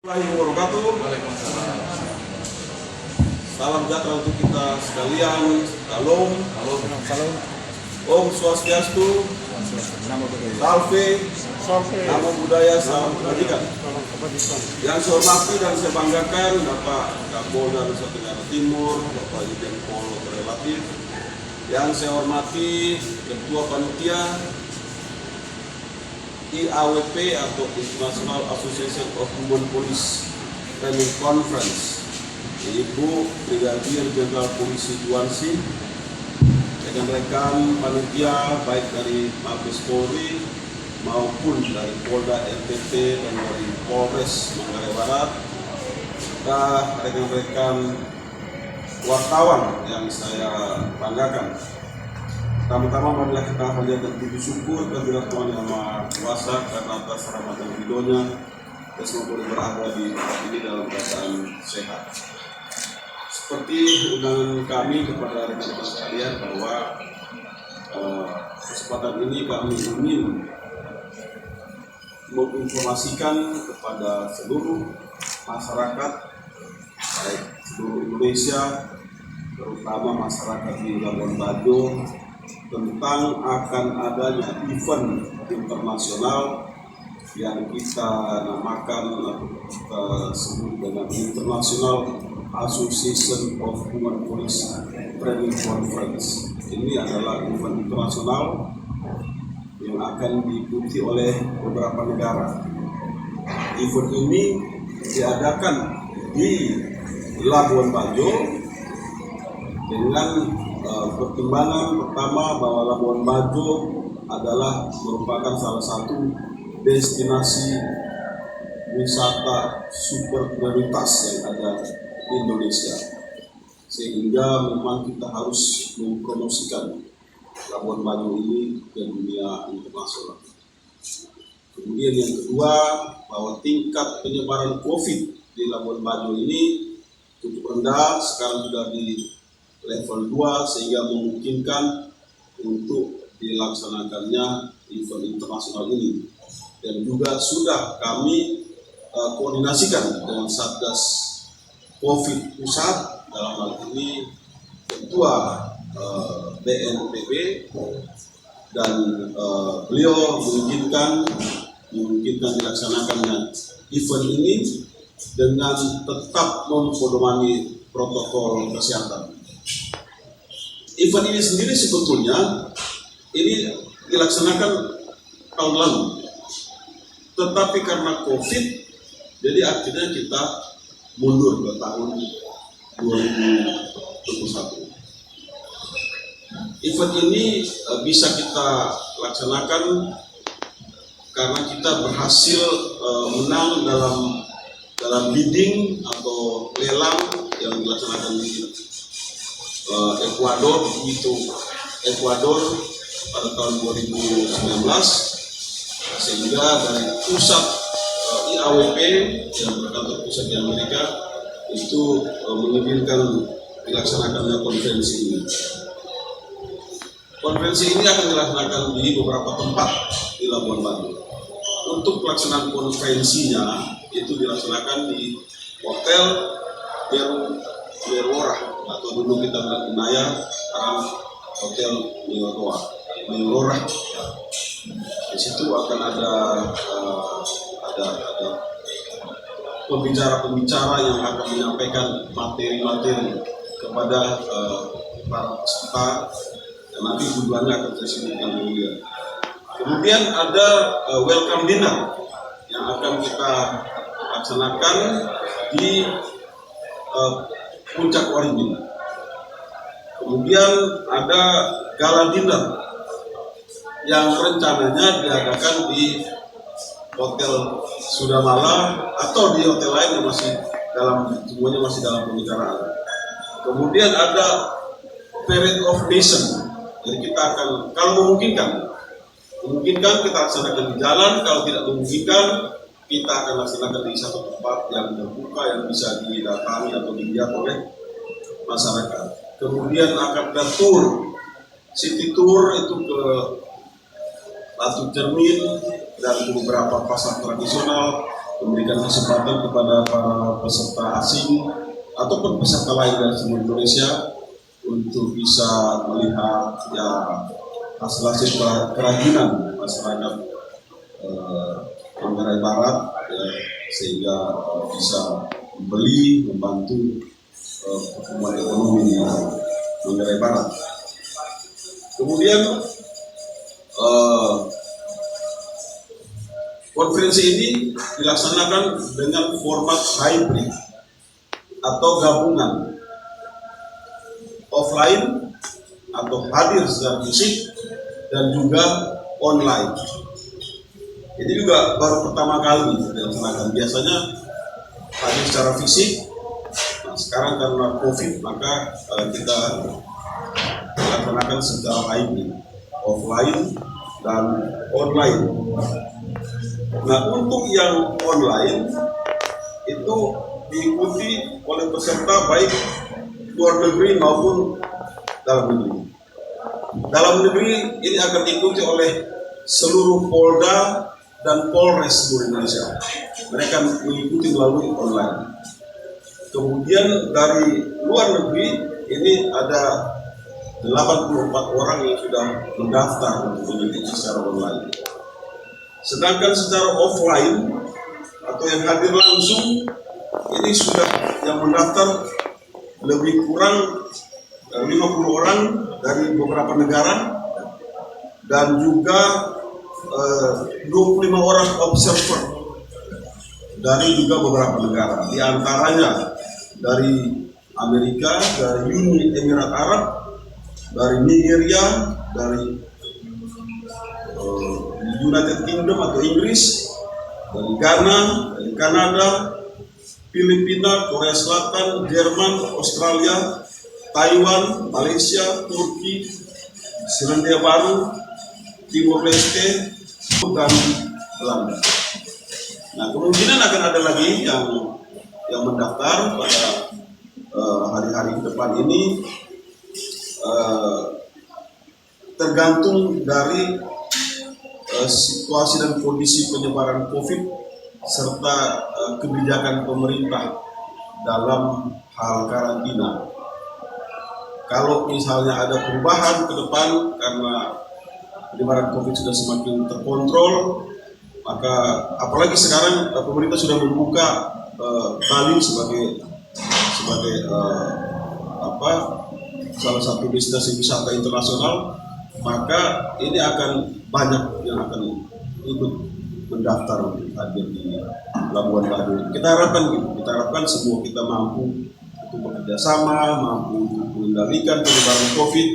Waalaikumsalam. Salam sejahtera untuk kita sekalian. Salam. Om Swastiastu. Salve. Namo Buddhaya. Salam kebajikan. Yang saya hormati dan saya banggakan Bapak Kapolda Nusa Tenggara Timur, Bapak Irjen Pol Relatif. Yang saya hormati Ketua Panitia IAWP atau International Association of Women Police Training Conference, Ibu Brigadir Jenderal Polisi Juwansi, rekan-rekan panitia baik dari Mabes Polri maupun dari Polda NTT dan dari Polres Manggarai Barat, serta rekan-rekan wartawan yang saya banggakan. Pertama-tama marilah kita panjatkan puji syukur kehadirat Tuhan Yang Maha Kuasa karena atas rahmat dan ridho-Nya kita semua boleh berada di tempat ini dalam keadaan sehat. Seperti undangan kami kepada rekan-rekan sekalian bahwa kesempatan ini kami ingin menginformasikan kepada seluruh masyarakat baik seluruh Indonesia, terutama masyarakat di Labuan Bajo, tentang akan adanya event internasional yang kita namakan atau kita sebut dengan International Association of Women Police Training Conference. Ini adalah event internasional yang akan diikuti oleh beberapa negara. Event ini diadakan di Labuan Bajo dengan pertimbangan pertama bahwa Labuan Bajo adalah merupakan salah satu destinasi wisata super prioritas yang ada di Indonesia, sehingga memang kita harus mempromosikan Labuan Bajo ini ke dunia internasional. Kemudian yang kedua, bahwa tingkat penyebaran COVID di Labuan Bajo ini cukup rendah, sekarang sudah di level 2 sehingga memungkinkan untuk dilaksanakannya event internasional ini. Dan juga sudah kami koordinasikan dengan Satgas COVID pusat, dalam hal ini Ketua BNPB, dan beliau memungkinkan dilaksanakannya event ini dengan tetap mempedomani protokol kesehatan. Event ini sendiri sebetulnya ini dilaksanakan tahun lalu, tetapi karena COVID, jadi akhirnya kita mundur ke tahun 2021. Event ini bisa kita laksanakan karena kita berhasil menang dalam bidding atau lelang yang dilaksanakan di Ekuador pada tahun 2019, sehingga dari pusat IAWP yang berkantor pusat di Amerika itu mengizinkan dilaksanakannya konferensi ini. Konferensi ini akan dilaksanakan di beberapa tempat di Labuan Bajo. Untuk pelaksanaan konferensinya itu dilaksanakan di Hotel Merorah atau dulu kita Naya, sekarang Hotel Merorah. Di situ akan ada pembicara-pembicara yang akan menyampaikan materi-materi kepada para peserta, dan nanti tujuannya akan saya sebutkan dulu. Kemudian ada welcome dinner yang akan kita laksanakan di Puncak Waringin. Kemudian ada gala dinner yang rencananya diadakan di Hotel Sudamala atau di hotel lain yang semuanya masih dalam pembicaraan. Kemudian ada Parade of Nation. Jadi kita akan, kalau memungkinkan kita laksanakan di jalan, kalau tidak memungkinkan kita akan laksanakan di satu tempat yang terbuka yang bisa didatangi atau dilihat oleh masyarakat. Kemudian akan ada city tour itu ke Batu Cermin dan beberapa pasar tradisional, memberikan kesempatan kepada para peserta asing ataupun peserta lain dari seluruh Indonesia untuk bisa melihat ya hasil-hasil kerajinan masyarakat Manggarai Barat ya, sehingga bisa membeli, membantu pertumbuhan ekonomi di Manggarai Barat. Kemudian konferensi ini dilaksanakan dengan format hybrid atau gabungan offline atau hadir secara fisik dan juga online. Ini juga baru pertama kali dilaksanakan. Biasanya hadir secara fisik. Nah, sekarang karena COVID maka kita laksanakan secara hybrid, offline dan online. Nah, untuk yang online itu diikuti oleh peserta baik luar negeri maupun dalam negeri. Dalam negeri ini akan diikuti oleh seluruh Polda dan Polres seluruh Indonesia. Mereka mengikuti melalui online. Kemudian dari luar negeri ini ada 84 orang yang sudah mendaftar untuk mengikuti secara online. Sedangkan secara offline atau yang hadir langsung ini sudah yang mendaftar lebih kurang 50 orang dari beberapa negara dan juga 25 orang observer dari juga beberapa negara, di antaranya dari Amerika, dari Uni Emirat Arab, dari Nigeria, dari United Kingdom atau Inggris, dari Ghana, dari Kanada, Filipina, Korea Selatan, Jerman, Australia, Taiwan, Malaysia, Turki, Selandia Baru, Timor Leste, dan Belanda. Nah, kemungkinan akan ada lagi yang mendaftar pada hari-hari ke depan ini, tergantung dari situasi dan kondisi penyebaran COVID serta kebijakan pemerintah dalam hal karantina. Kalau misalnya ada perubahan ke depan karena penyebaran COVID sudah semakin terkontrol, maka apalagi sekarang pemerintah sudah membuka Bali sebagai salah satu destinasi wisata internasional, maka ini akan banyak yang akan ikut mendaftar untuk hadir di Labuan Bajo. Kita harapkan semua kita mampu untuk bekerja sama, mampu untuk mengendalikan penyebaran COVID.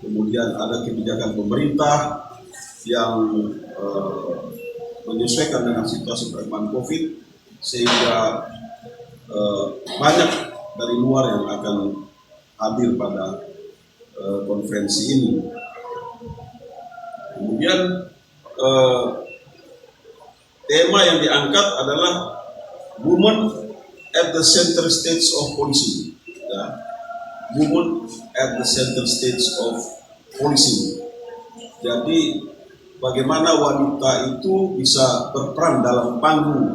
Kemudian ada kebijakan pemerintah yang menyesuaikan dengan situasi perkembangan COVID, sehingga banyak dari luar yang akan hadir pada konferensi ini. Kemudian tema yang diangkat adalah Women at the Center Stage of Policing. Ya. Women at the Center Stage of Policing. Jadi bagaimana wanita itu bisa berperan dalam panggung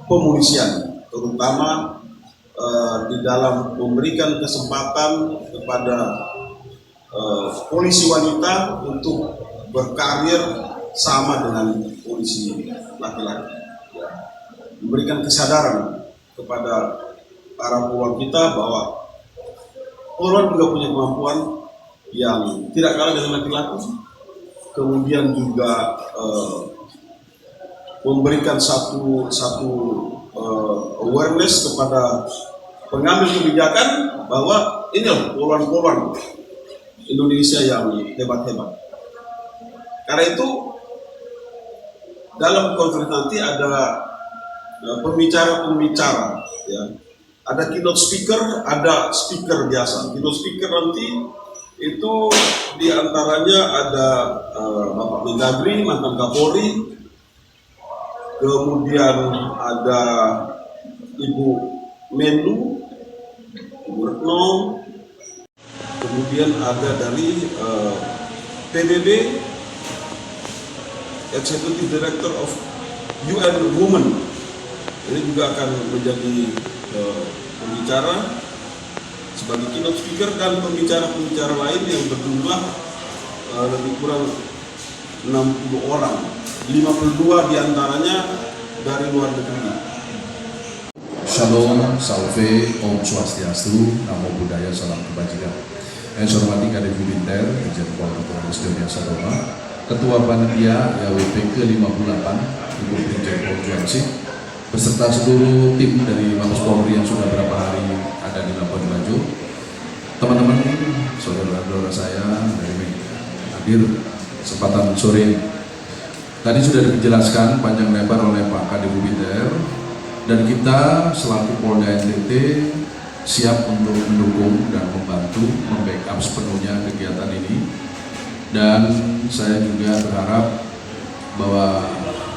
pemolisian, terutama di dalam memberikan kesempatan kepada polisi wanita untuk berkarir sama dengan polisi laki-laki, ya. Memberikan kesadaran kepada para poluan kita bahwa poluan juga punya kemampuan yang tidak kalah dengan laki-laki. Kemudian juga memberikan satu awareness kepada pengambil kebijakan bahwa ini loh poluan-poluan Indonesia yang hebat-hebat. Karena itu dalam konferensi nanti ada pembicara-pembicara, ya. Ada keynote speaker, ada speaker biasa. Keynote speaker nanti itu diantaranya ada Bapak Mendagri, mantan Kapolri, kemudian ada Ibu Menlu, Ibu Retno, kemudian ada dari PBB, Executive Director of UN Women, Ini juga akan menjadi pembicara sebagai keynote speaker dan pembicara-pembicara lain yang berjumlah lebih kurang 60 orang, 52 diantaranya dari luar negeri. Shalom, salve, Om Swastiastu, Namo Buddhaya, salam kebajikan. Yang saya hormati Kadif Militer, Irjen Pol Dr. Agustinus Sadoma, Ketua Panitia YWP ke-58, Ibu Brigjen Pol Juansi, beserta seluruh tim dari Mabes Polri yang sudah berapa hari ada di Labuan Bajo, teman-teman, saudara-saudara saya dari hadir kesempatan sore. Tadi sudah dijelaskan panjang lebar oleh Pak Kadif Militer, dan kita selaku Polda NTT siap untuk mendukung dan membantu membackup sepenuhnya kegiatan ini. Dan saya juga berharap bahwa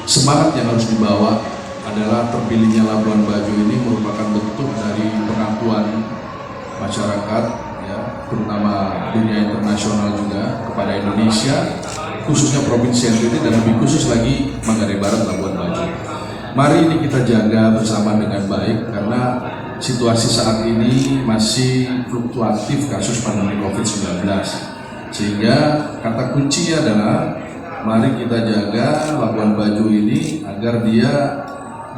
semangat yang harus dibawa adalah terpilihnya Labuan Bajo ini merupakan bentuk dari pengakuan masyarakat, ya, terutama dunia internasional juga kepada Indonesia, khususnya Provinsi NTT dan lebih khusus lagi Manggarai Barat Labuan Bajo. Mari ini kita jaga bersama dengan baik karena situasi saat ini masih fluktuatif kasus pandemi COVID-19, sehingga kata kuncinya adalah mari kita jaga Labuan Bajo ini agar dia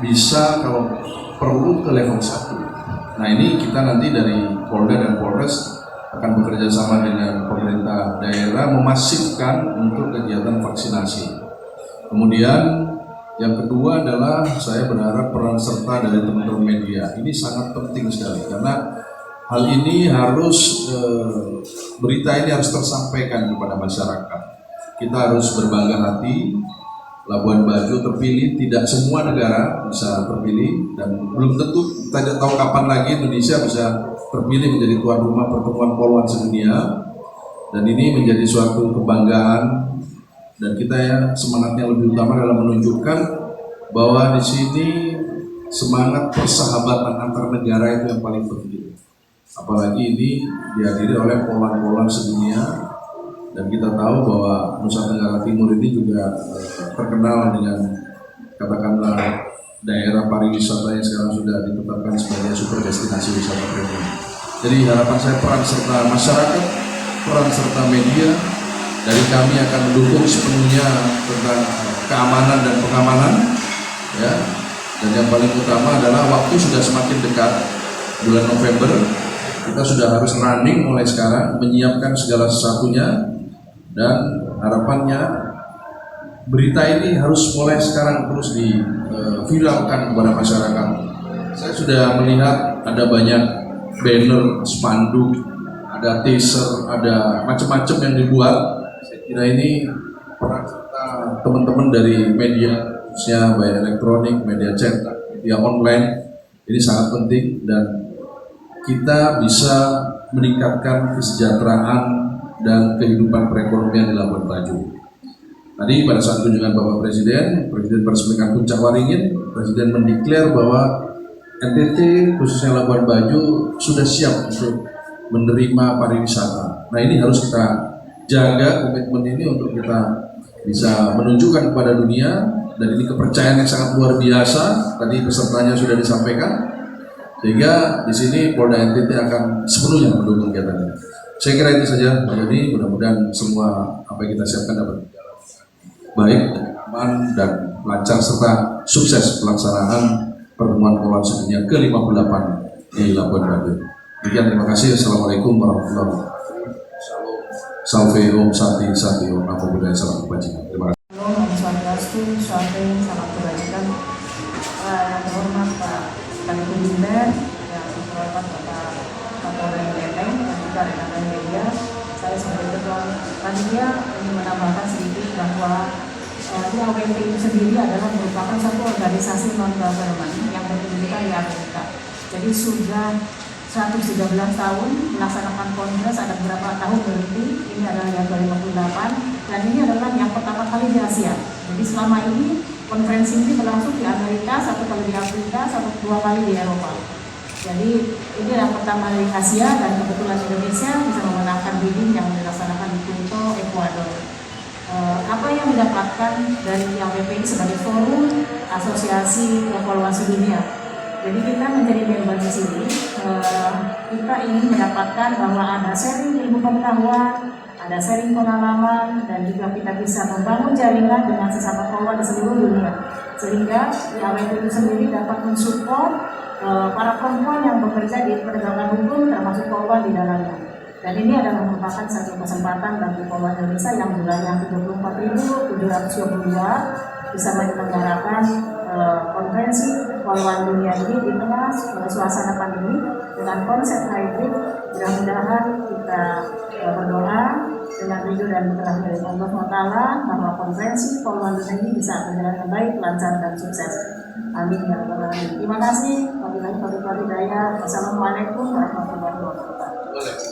bisa kalau perlu ke level 1. Nah, ini kita nanti dari Polda dan Polres akan bekerja sama dengan pemerintah daerah memasifkan untuk kegiatan vaksinasi. Kemudian yang kedua adalah saya berharap peran serta dari teman-teman media ini sangat penting sekali karena hal ini harus berita ini harus tersampaikan kepada masyarakat. Kita harus berbangga hati Labuan Bajo terpilih, tidak semua negara bisa terpilih dan belum tentu kita tidak tahu kapan lagi Indonesia bisa terpilih menjadi tuan rumah pertemuan poluan sedunia, dan ini menjadi suatu kebanggaan. Dan kita ya semangatnya lebih utama dalam menunjukkan bahwa di sini semangat persahabatan antar negara itu yang paling penting. Apalagi ini dihadiri oleh poluan-poluan sedunia, dan kita tahu bahwa Nusa Tenggara Timur ini juga terkenal dengan katakanlah daerah pariwisata yang sekarang sudah ditetapkan sebagai super destinasi wisata premium. Jadi harapan saya peran serta masyarakat, peran serta media. Dari kami akan mendukung sepenuhnya tentang keamanan dan pengamanan, ya. Dan yang paling utama adalah waktu sudah semakin dekat, bulan November kita sudah harus running mulai sekarang menyiapkan segala sesuatunya, dan harapannya berita ini harus mulai sekarang terus diviralkan kepada masyarakat. Saya sudah melihat ada banyak banner, spanduk, ada teaser, ada macam-macam yang dibuat. Kira ini peran serta teman-teman dari media, khususnya baik elektronik, media cetak, media online, ini sangat penting dan kita bisa meningkatkan kesejahteraan dan kehidupan perekonomian di Labuan Bajo. Tadi pada saat kunjungan Bapak Presiden meresmikan Puncak Waringin, Presiden mendeklar bahwa NTT khususnya Labuan Bajo sudah siap untuk menerima pariwisata. Nah, ini harus kita jaga komitmen ini untuk kita bisa menunjukkan kepada dunia, dan ini kepercayaan yang sangat luar biasa. Tadi pesertanya sudah disampaikan, sehingga di sini Polda NTT akan sepenuhnya mendukung kegiatan ini. Saya kira itu saja, Pak Joni. Mudah-mudahan semua apa yang kita siapkan dapat berjalan baik, aman dan lancar serta sukses pelaksanaan pertemuan poluan sedunia ke-58 di Labuan Bajo. Demikian, terima kasih. Assalamualaikum warahmatullahi wabarakatuh. Salve, Om Santi, Santi, Om Namo Buddhaya, salam kebajikan. Terima kasih. Om Swastiastu, salve, salam kebajikan. Yang terhormat Pak Kadif Militer, yang terhormat Bapak Kapolri Menteng, dan juga rekan-rekan media. Saya sebagai ketua panitia ingin menambahkan sedikit bahwa YWP itu sendiri adalah merupakan satu organisasi non-government yang berdiri di Amerika. Jadi sudah 113 tahun melaksanakan kongres, ada beberapa tahun berhenti, ini adalah yang ke-58, dan ini adalah yang pertama kali di Asia. Jadi selama ini konferensi ini berlangsung di Amerika, satu kali di Afrika, dua kali di Eropa. Jadi ini yang pertama di Asia, dan kebetulan Indonesia bisa memenangkan bidding yang dilaksanakan di Quito, Ecuador. apa yang didapatkan dari YAWPI sebagai forum asosiasi evaluasi dunia. Jadi kita menjadi member di sini, kita ingin mendapatkan bahwa ada sharing ilmu pengetahuan, ada sharing pengalaman, dan juga kita bisa membangun jaringan dengan sesama kawan di seluruh dunia. Sehingga YAWPI itu sendiri dapat mensupport para perempuan yang bekerja di penegakan hukum, termasuk kawan di dalamnya. Dan ini adalah merupakan satu kesempatan bagi kawan Indonesia yang jumlahnya 34.722 bisa menyelenggarakan konferensi kawan dunia ini di tengah suasana pandemi dengan konsep hybrid. Mudah-mudahan kita berdoa dengan ridho dan berkah dari Allah SWT bahwa konferensi kawan dunia ini bisa berjalan dengan baik, lancar, dan sukses. Amin ya rabbal alamin. Terima kasih. Wabillahi taufiq wal hidayah. Wassalamualaikum warahmatullahi wabarakatuh.